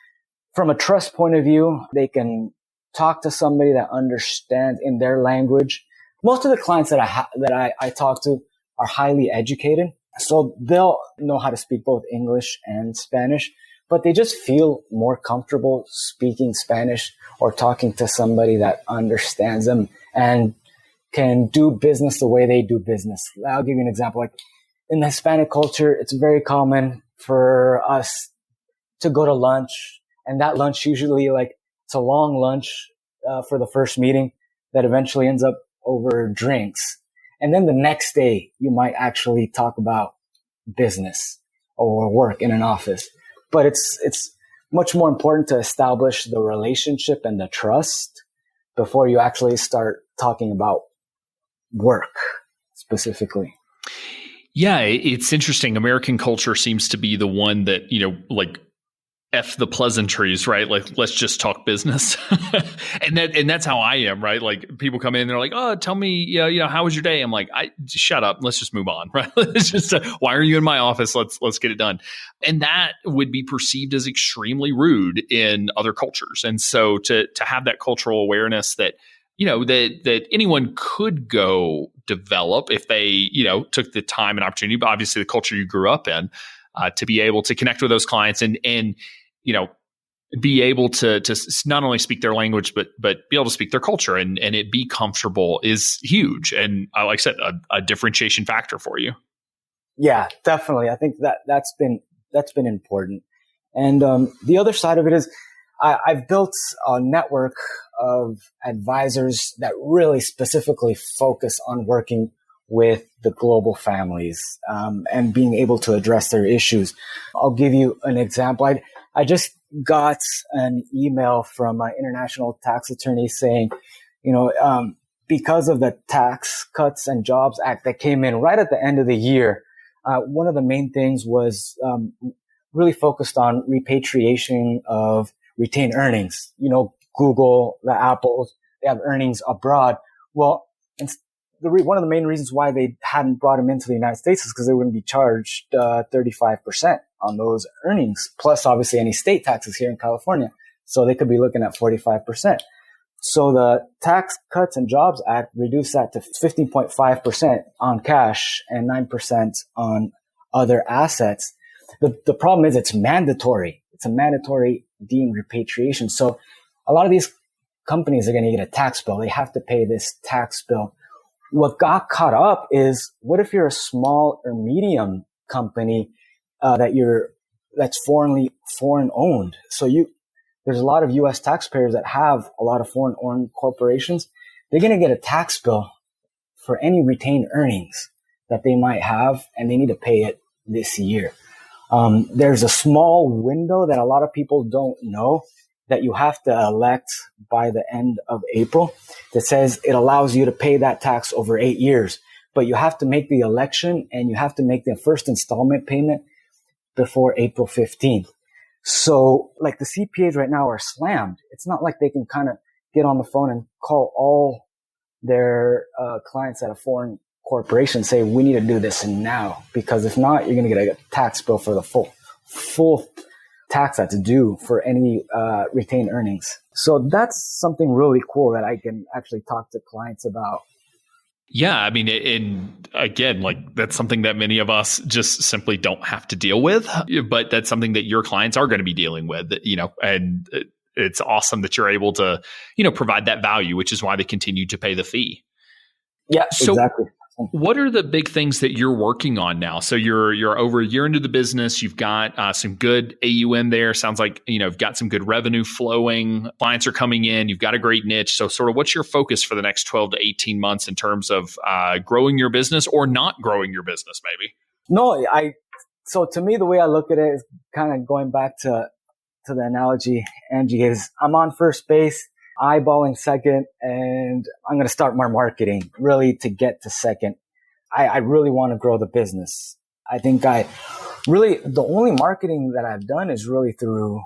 from a trust point of view, they can talk to somebody that understands in their language. Most of the clients that I talk to are highly educated, so they'll know how to speak both English and Spanish, but they just feel more comfortable speaking Spanish or talking to somebody that understands them and can do business the way they do business. I'll give you an example. Like in the Hispanic culture, it's very common for us to go to lunch. And that lunch usually it's a long lunch for the first meeting that eventually ends up over drinks. And then the next day, you might actually talk about business or work in an office. But it's much more important to establish the relationship and the trust before you actually start talking about work specifically. Yeah, it's interesting. American culture seems to be the one that, F the pleasantries, right? Like, let's just talk business. and that's how I am, right? Like, people come in, they're like, oh, tell me, how was your day? I'm like, shut up. Let's just move on, right? It's just, why are you in my office? Let's get it done. And that would be perceived as extremely rude in other cultures. And so to have that cultural awareness that, that anyone could go develop if they, took the time and opportunity, but obviously the culture you grew up in, to be able to connect with those clients and be able to not only speak their language, but be able to speak their culture and it be comfortable is huge. And like I said, a differentiation factor for you. Yeah, definitely. I think that's been important. And the other side of it is I've built a network of advisors that really specifically focus on working with the global families and being able to address their issues. I'll give you an example. I just got an email from my international tax attorney saying, because of the Tax Cuts and Jobs Act that came in right at the end of the year, one of the main things was really focused on repatriation of retained earnings. Google, the Apples, they have earnings abroad. Well, one of the main reasons why they hadn't brought them into the United States is because they wouldn't be charged 35% on those earnings, plus obviously any state taxes here in California. So they could be looking at 45%. So the Tax Cuts and Jobs Act reduced that to 15.5% on cash and 9% on other assets. The problem is it's mandatory. It's a mandatory deemed repatriation. So a lot of these companies are going to get a tax bill. They have to pay this tax bill. What got caught up is, what if you're a small or medium company that's foreign owned? So there's a lot of U.S. taxpayers that have a lot of foreign owned corporations. They're going to get a tax bill for any retained earnings that they might have, and they need to pay it this year. There's a small window that a lot of people don't know that you have to elect by the end of April that says it allows you to pay that tax over 8 years. But you have to make the election and you have to make the first installment payment before April 15th. So like the CPAs right now are slammed. It's not like they can kind of get on the phone and call all their clients at a foreign corporation, say, we need to do this now, because if not, you're going to get a tax bill for the full tax that's due for any retained earnings. So that's something really cool that I can actually talk to clients about. Yeah, I mean, and again, like that's something that many of us just simply don't have to deal with, but that's something that your clients are going to be dealing with, and it's awesome that you're able to, provide that value, which is why they continue to pay the fee. Yeah, so exactly. What are the big things that you're working on now? So you're over a year into the business. You've got some good AUM there. Sounds like you've got some good revenue flowing. Clients are coming in. You've got a great niche. So sort of what's your focus for the next 12 to 18 months in terms of growing your business or not growing your business, maybe? No, so to me, the way I look at it is kind of going back to the analogy Angie is. I'm on first base, eyeballing second, and I'm going to start my marketing really to get to second. I really want to grow the business. I think the only marketing that I've done is really through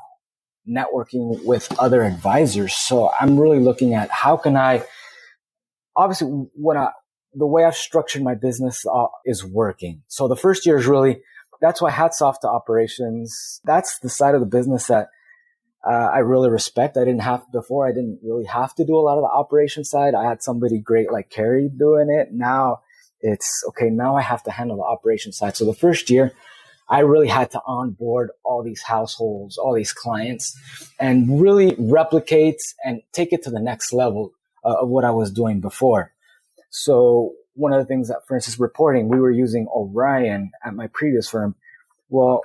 networking with other advisors. So I'm really looking at how can I, obviously the way I've structured my business is working. So the first year is really, that's why hats off to operations. That's the side of the business that I really respect. I didn't really have to do a lot of the operation side. I had somebody great like Carrie doing it. Now it's okay. Now I have to handle the operation side. So the first year I really had to onboard all these households, all these clients, and really replicate and take it to the next level of what I was doing before. So one of the things that, for instance, reporting, we were using Orion at my previous firm. Well,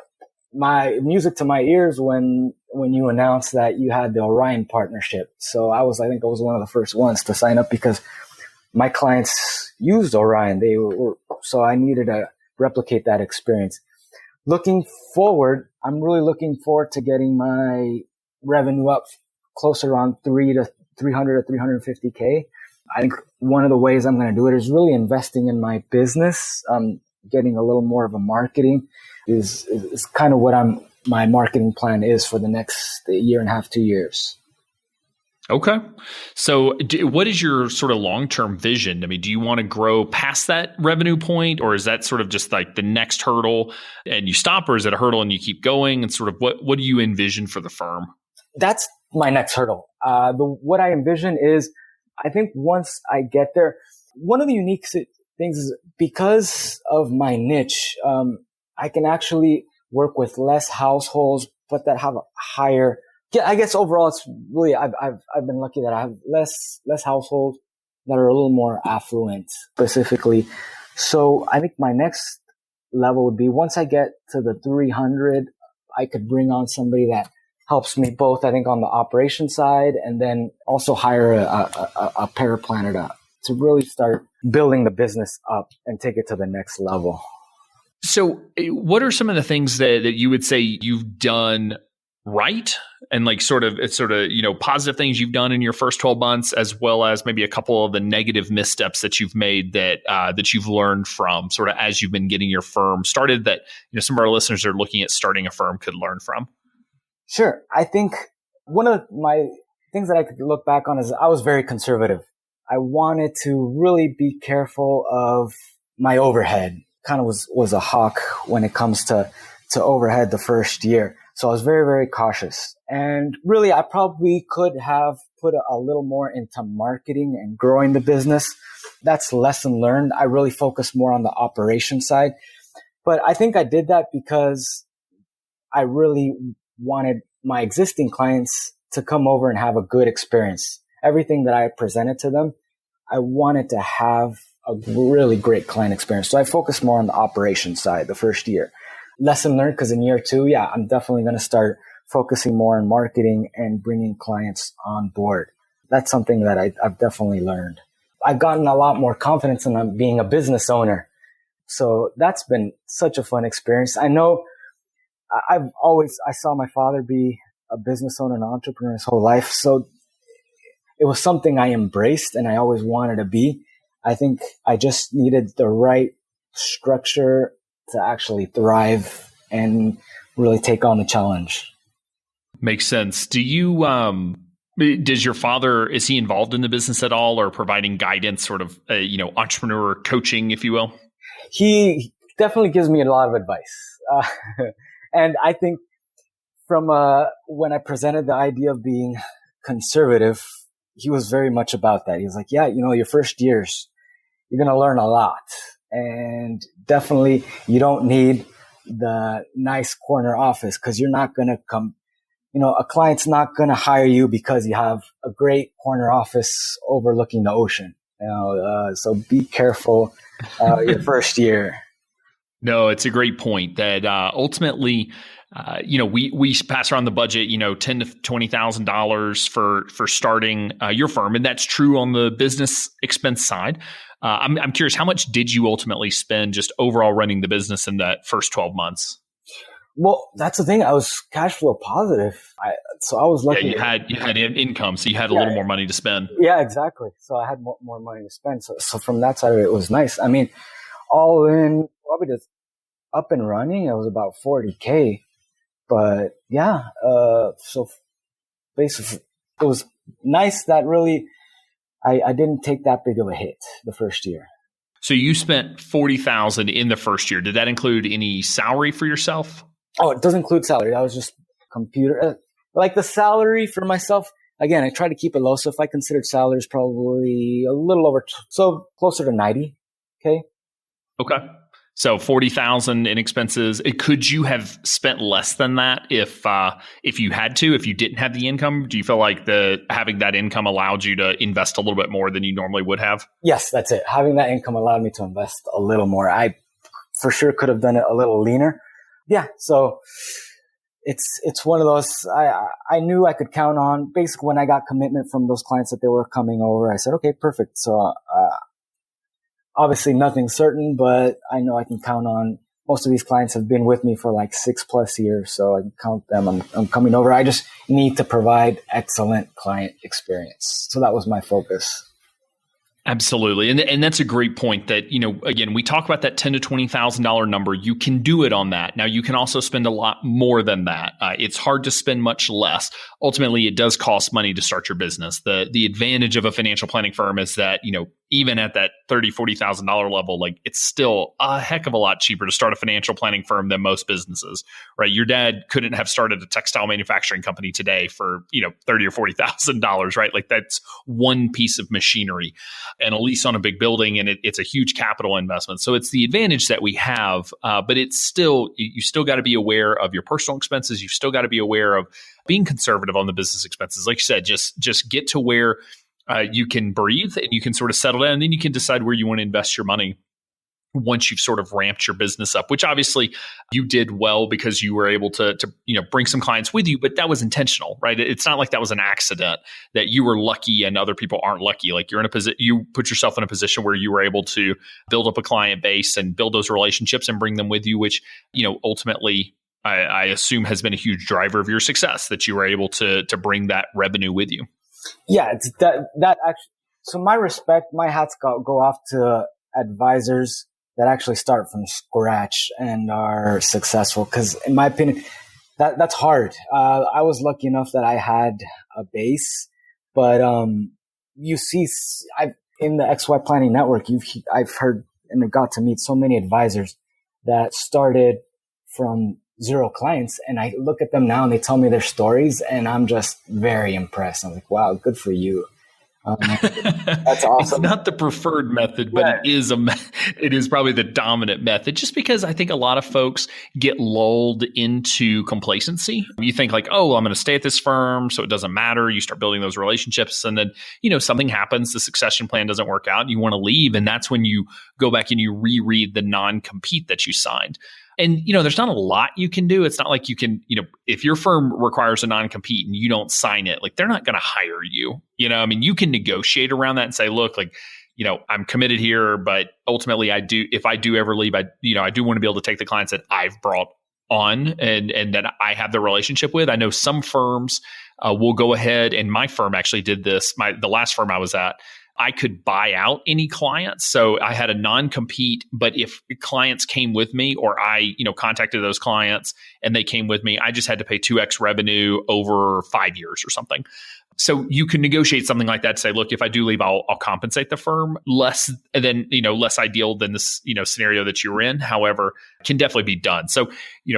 my music to my ears when you announced that you had the Orion partnership. So I think I was one of the first ones to sign up because my clients used Orion. So I needed to replicate that experience. Looking forward, I'm really looking forward to getting my revenue up closer around 300 to 350K. I think one of the ways I'm going to do it is really investing in my business. Getting a little more of a marketing is kind of what my marketing plan is for the next year and a half, 2 years. Okay. So what is your sort of long-term vision? I mean, do you want to grow past that revenue point, or is that sort of just like the next hurdle and you stop, or is it a hurdle and you keep going? And sort of what do you envision for the firm? That's my next hurdle. What I envision is, I think once I get there, one of the unique things is because of my niche, I can actually work with less households, but that have a higher. Yeah, I guess overall, it's really I've been lucky that I have less households that are a little more affluent specifically. So I think my next level would be once I get to the 300, I could bring on somebody that helps me both, I think, on the operation side, and then also hire a paraplanner to really start building the business up and take it to the next level. So what are some of the things that you would say you've done right, and like sort of positive things you've done in your first 12 months, as well as maybe a couple of the negative missteps that you've made that you've learned from sort of as you've been getting your firm started, that some of our listeners are looking at starting a firm could learn from? Sure. I think one of my things that I could look back on is I was very conservative. I wanted to really be careful of my overhead. Kind of was a hawk when it comes to overhead the first year. So I was very, very cautious. And really, I probably could have put a little more into marketing and growing the business. That's lesson learned. I really focused more on the operation side. But I think I did that because I really wanted my existing clients to come over and have a good experience. Everything that I presented to them, I wanted to have a really great client experience. So I focused more on the operation side the first year. Lesson learned, because in year 2, I'm definitely going to start focusing more on marketing and bringing clients on board. That's something that I've definitely learned. I've gotten a lot more confidence in being a business owner. So that's been such a fun experience. I know I saw my father be a business owner and entrepreneur his whole life. So it was something I embraced and I always wanted to be. I think I just needed the right structure to actually thrive and really take on the challenge. Makes sense. Do you, does your father, is he involved in the business at all, or providing guidance, sort of, entrepreneur coaching, if you will? He definitely gives me a lot of advice. And I think from when I presented the idea of being conservative, he was very much about that. He was like, yeah, your first years, you're going to learn a lot. And definitely you don't need the nice corner office, because you're not going to come, a client's not going to hire you because you have a great corner office overlooking the ocean. So be careful your first year. No, it's a great point that ultimately, we pass around the budget, $10,000 to $20,000 for starting your firm, and that's true on the business expense side. I'm curious, how much did you ultimately spend just overall running the business in that first 12 months? Well, that's the thing. I was cash flow positive. So I was lucky. Yeah, you had income, so you had a little more money to spend. Yeah, exactly. So I had more money to spend. So from that side of it was nice. I mean, all in, probably just up and running, it was about 40K. But so basically it was nice that really I didn't take that big of a hit the first year. So you spent $40,000 in the first year. Did that include any salary for yourself? Oh, it doesn't include salary. That was just computer. Like the salary for myself, again, I try to keep it low. So if I considered salaries, probably a little over, so closer to 90K. Okay. So $40,000 in expenses. Could you have spent less than that if you had to, if you didn't have the income? Do you feel like having that income allowed you to invest a little bit more than you normally would have? Yes, that's it. Having that income allowed me to invest a little more. I for sure could have done it a little leaner. Yeah. So it's one of those I knew I could count on. Basically, when I got commitment from those clients that they were coming over, I said, okay, perfect. So obviously nothing certain, but I know I can count on. Most of these clients have been with me for like 6+ years, so I can count them. I'm coming over. I just need to provide excellent client experience. So that was my focus. Absolutely. And that's a great point that, again, we talk about that $10,000 to $20,000 number. You can do it on that. Now, you can also spend a lot more than that. It's hard to spend much less. Ultimately, it does cost money to start your business. The advantage of a financial planning firm is that, even at that $30,000, $40,000 level, like it's still a heck of a lot cheaper to start a financial planning firm than most businesses, right? Your dad couldn't have started a textile manufacturing company today for, $30,000 or $40,000, right? Like that's one piece of machinery and a lease on a big building, and it's a huge capital investment. So it's the advantage that we have, but it's still, you still got to be aware of your personal expenses. You've still got to be aware of being conservative on the business expenses. Like you said, just get to where you can breathe and you can sort of settle down, and then you can decide where you want to invest your money once you've sort of ramped your business up, which obviously you did well because you were able to bring some clients with you, but that was intentional, right? It's not like that was an accident, that you were lucky and other people aren't lucky. Like you're in a position, you put yourself in a position where you were able to build up a client base and build those relationships and bring them with you, which, ultimately I assume has been a huge driver of your success, that you were able to bring that revenue with you. Yeah, it's that actually. So my hats go off to advisors that actually start from scratch and are successful. Because in my opinion, that's hard. I was lucky enough that I had a base, but you see, in the XY Planning Network, I've heard and got to meet so many advisors that started from 0 clients, and I look at them now and they tell me their stories, and I'm just very impressed. I'm like, wow, good for you. That's awesome. It's not the preferred method, but it is probably the dominant method, just because I think a lot of folks get lulled into complacency. You think like, oh, well, I'm going to stay at this firm, so it doesn't matter. You start building those relationships, and then, something happens, the succession plan doesn't work out, and you want to leave. And that's when you go back and you reread the non-compete that you signed. And, there's not a lot you can do. It's not like you can, if your firm requires a non-compete and you don't sign it, like they're not going to hire you. You can negotiate around that and say, look, like, I'm committed here, but ultimately if I do ever leave, I do want to be able to take the clients that I've brought on and that I have the relationship with. I know some firms will go ahead, and my firm actually did this. The last firm I was at, I could buy out any clients. So I had a non-compete, but if clients came with me, or I, contacted those clients and they came with me, I just had to pay 2x revenue over 5 years or something. So you can negotiate something like that to say, look, if I do leave, I'll compensate the firm less than, less ideal than this, scenario that you're in. However, can definitely be done. So,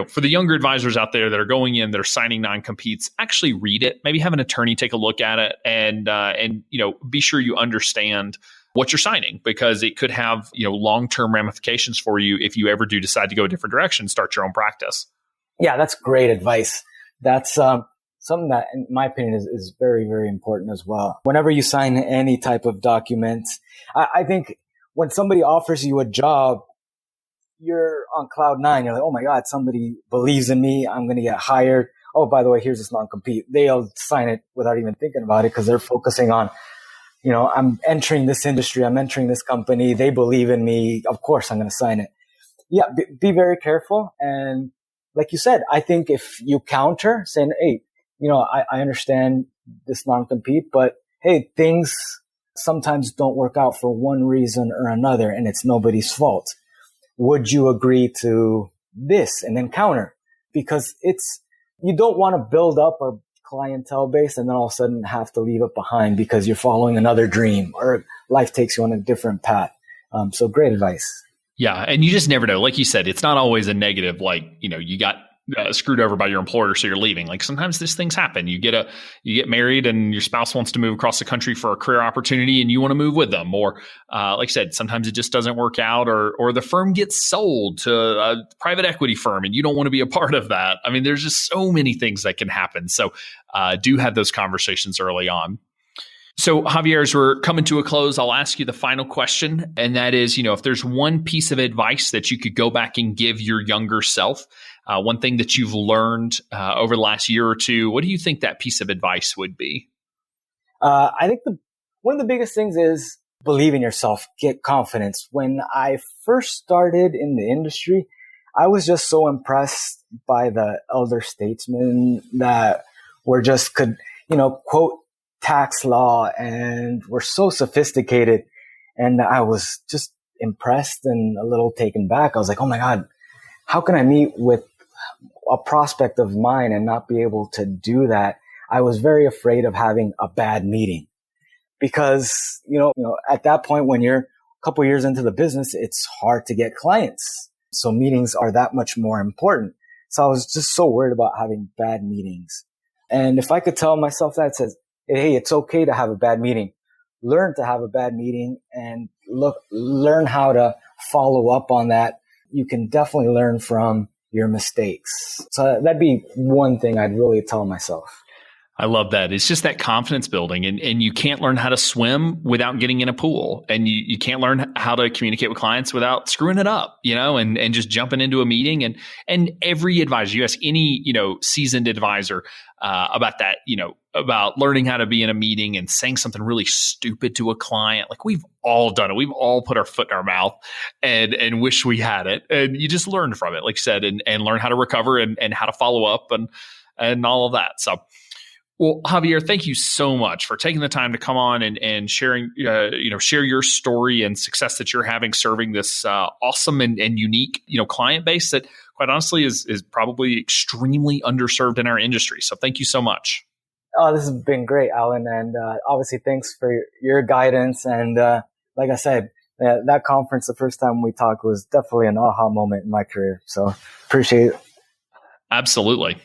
for the younger advisors out there that are going in, that are signing non-competes, actually read it, maybe have an attorney take a look at it, and be sure you understand what you're signing, because it could have, long-term ramifications for you if you ever do decide to go a different direction, start your own practice. Yeah, that's great advice. That's, something that, in my opinion, is very, very important as well. Whenever you sign any type of document, I think when somebody offers you a job, you're on cloud 9. You're like, oh my God, somebody believes in me. I'm going to get hired. Oh, by the way, here's this non-compete. They'll sign it without even thinking about it, because they're focusing on, I'm entering this industry. I'm entering this company. They believe in me. Of course, I'm going to sign it. Yeah, be very careful. And like you said, I think if you counter saying, hey, I understand this non-compete, but hey, things sometimes don't work out for one reason or another, and it's nobody's fault. Would you agree to this? And then counter, because you don't want to build up a clientele base and then all of a sudden have to leave it behind because you're following another dream or life takes you on a different path. So great advice. Yeah. And you just never know. Like you said, it's not always a negative, like, you got screwed over by your employer, so you're leaving. Like sometimes these things happen. You get married and your spouse wants to move across the country for a career opportunity and you want to move with them. Or like I said, sometimes it just doesn't work out, or the firm gets sold to a private equity firm and you don't want to be a part of that. I mean, there's just so many things that can happen. So do have those conversations early on. So Javier, as we're coming to a close, I'll ask you the final question. And that is, if there's one piece of advice that you could go back and give your younger self, one thing that you've learned over the last year or two, what do you think that piece of advice would be? I think one of the biggest things is believe in yourself, get confidence. When I first started in the industry, I was just so impressed by the elder statesmen that could quote tax law and were so sophisticated. And I was just impressed and a little taken back. I was like, oh my God, how can I meet with a prospect of mine and not be able to do that? I was very afraid of having a bad meeting because, at that point, when you're a couple years into the business, it's hard to get clients. So meetings are that much more important. So I was just so worried about having bad meetings. And if I could tell myself that, it says, hey, it's okay to have a bad meeting. Learn to have a bad meeting and learn how to follow up on that. You can definitely learn from your mistakes. So that'd be one thing I'd really tell myself. I love that. It's just that confidence building, and you can't learn how to swim without getting in a pool, and you can't learn how to communicate with clients without screwing it up, and just jumping into a meeting. And every advisor, you ask any, seasoned advisor about that, about learning how to be in a meeting and saying something really stupid to a client. Like, we've all done it. We've all put our foot in our mouth and wish we had it. And you just learn from it, like you said, and learn how to recover and how to follow up and all of that. So, well, Javier, thank you so much for taking the time to come on and sharing, share your story and success that you're having serving this awesome and unique, client base that, quite honestly, is probably extremely underserved in our industry. So thank you so much. Oh, this has been great, Alan. And obviously, thanks for your guidance. And like I said, that conference, the first time we talked, was definitely an aha moment in my career. So appreciate it. Absolutely.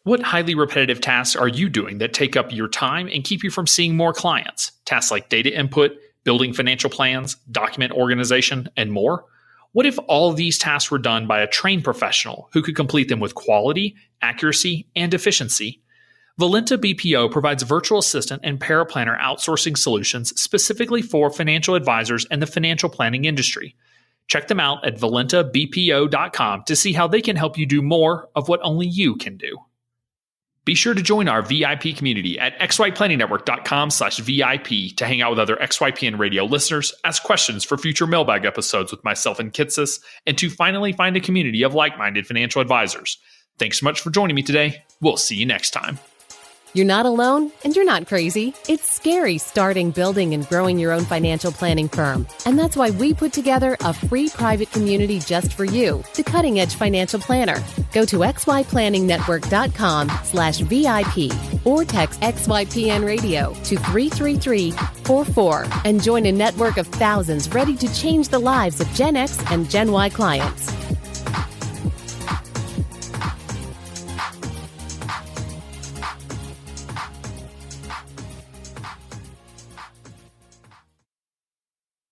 What highly repetitive tasks are you doing that take up your time and keep you from seeing more clients? Tasks like data input, building financial plans, document organization, and more? What if all of these tasks were done by a trained professional who could complete them with quality, accuracy, and efficiency? Valenta BPO provides virtual assistant and paraplanner outsourcing solutions specifically for financial advisors and the financial planning industry. Check them out at valentabpo.com to see how they can help you do more of what only you can do. Be sure to join our VIP community at xyplanningnetwork.com/VIP to hang out with other XYPN radio listeners, ask questions for future mailbag episodes with myself and Kitsis, and to finally find a community of like-minded financial advisors. Thanks so much for joining me today. We'll see you next time. You're not alone, and you're not crazy. It's scary starting, building, and growing your own financial planning firm. And that's why we put together a free private community just for you, the Cutting Edge Financial Planner. Go to xyplanningnetwork.com/VIP or text XYPN Radio to 33344 and join a network of thousands ready to change the lives of Gen X and Gen Y clients.